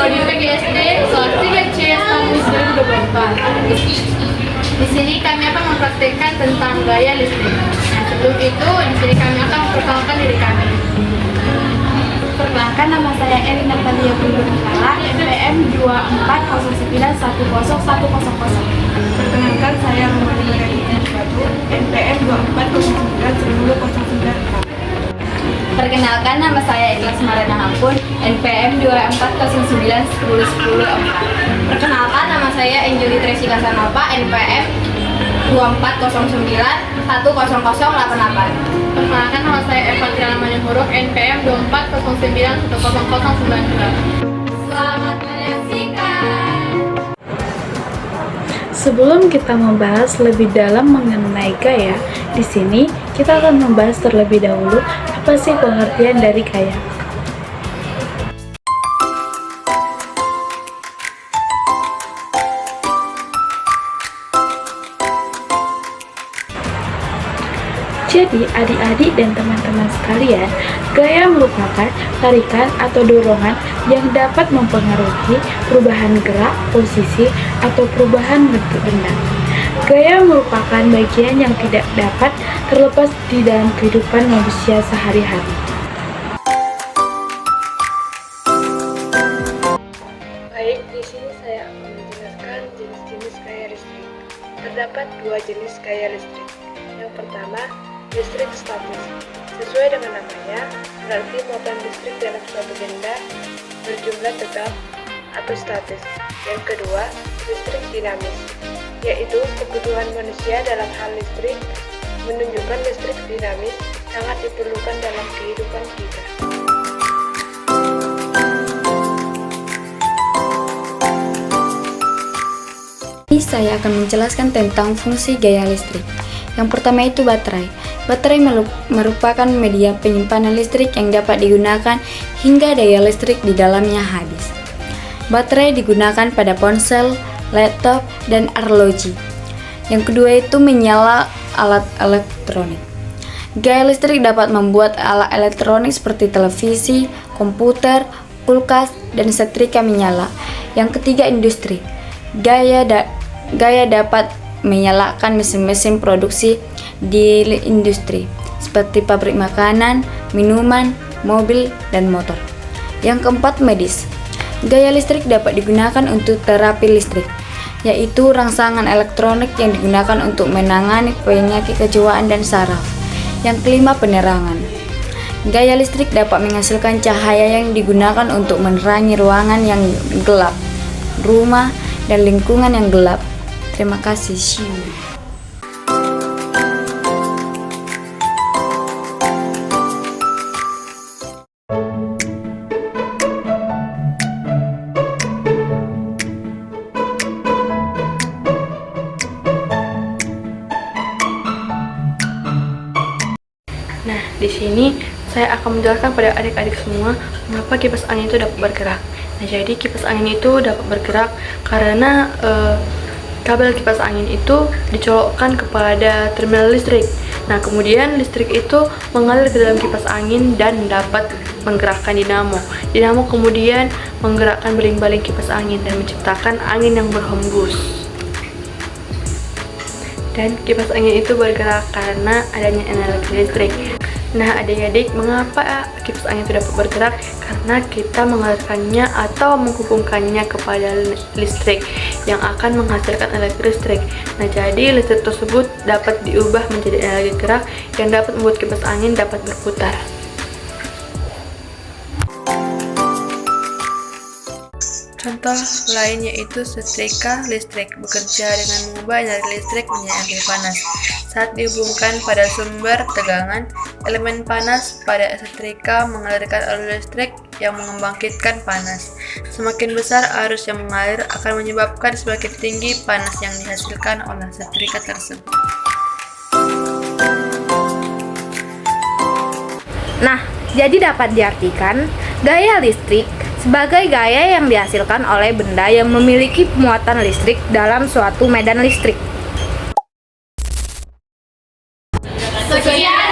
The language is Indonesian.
Prodi PGSD kelas 3C tahun 2024. Di sini kami akan mempraktikkan tentang gaya listrik. Nah, sebelum itu, di sini kami akan memperkenalkan diri kami. Perkenalkan, nama saya Erin Natalia Purwantala, NPM 2409101010. Perkenalkan, saya Romani Margarita Batu, NPM 24091094. Perkenalkan, nama saya Ikhlas Marana Hampun, NPM 2409101004. Perkenalkan, nama saya Anjeli Tracy Kasanova, NPM 2409100088. Perkenalkan, nama saya Eva Triana Manihuruk, NPM 2409100092. Selamat menyaksikan. Sebelum kita membahas lebih dalam mengenai gaya, di sini kita akan membahas terlebih dahulu apa sih pengertian dari gaya. Jadi, adik-adik dan teman-teman sekalian, gaya merupakan tarikan atau dorongan yang dapat mempengaruhi perubahan gerak, posisi, atau perubahan bentuk benda. Gaya merupakan bagian yang tidak dapat terlepas di dalam kehidupan manusia sehari-hari. Baik, di sini saya akan menjelaskan jenis-jenis gaya listrik. Terdapat dua jenis gaya listrik. Yang pertama, listrik statis. Sesuai dengan namanya, berarti muatan listrik dalam suatu benda berjumlah tetap atau statis. Yang kedua, listrik dinamis, yaitu kebutuhan manusia dalam hal listrik menunjukkan listrik dinamis sangat diperlukan dalam kehidupan kita. Ini saya akan menjelaskan tentang fungsi gaya listrik. Yang pertama itu baterai. Baterai merupakan media penyimpanan listrik yang dapat digunakan hingga daya listrik di dalamnya habis. Baterai digunakan pada ponsel, laptop, dan arloji. Yang kedua itu menyala alat elektronik. Gaya listrik dapat membuat alat elektronik seperti televisi, komputer, kulkas, dan setrika menyala. Yang ketiga industri. Gaya dapat menyalakan mesin-mesin produksi di industri seperti pabrik makanan, minuman, mobil, dan motor. Yang keempat medis. Gaya listrik dapat digunakan untuk terapi listrik, yaitu rangsangan elektronik yang digunakan untuk menangani penyakit kejiwaan dan saraf. Yang kelima penerangan. Gaya listrik dapat menghasilkan cahaya yang digunakan untuk menerangi ruangan yang gelap, rumah, dan lingkungan yang gelap. Terima kasih. Nah, di sini saya akan menjelaskan pada adik-adik semua mengapa kipas angin itu dapat bergerak. Nah, jadi kipas angin itu dapat bergerak karena kabel kipas angin itu dicolokkan kepada terminal listrik. Nah, kemudian listrik itu mengalir ke dalam kipas angin dan dapat menggerakkan dinamo. Dinamo kemudian menggerakkan baling-baling kipas angin dan menciptakan angin yang berhembus. Dan kipas angin itu bergerak karena adanya energi listrik. Nah, adik-adik, mengapa kipas angin itu dapat bergerak? Karena kita mengalirkannya atau menghubungkannya kepada listrik yang akan menghasilkan energi listrik. Nah, jadi listrik tersebut dapat diubah menjadi energi gerak yang dapat membuat kipas angin dapat berputar. Contoh lain yaitu setrika listrik bekerja dengan mengubah energi listrik menjadi energi panas. Saat dihubungkan pada sumber tegangan, elemen panas pada setrika mengalirkan arus listrik yang membangkitkan panas. Semakin besar arus yang mengalir akan menyebabkan semakin tinggi panas yang dihasilkan oleh setrika tersebut. Nah, jadi dapat diartikan gaya listrik sebagai gaya yang dihasilkan oleh benda yang memiliki muatan listrik dalam suatu medan listrik. Sekian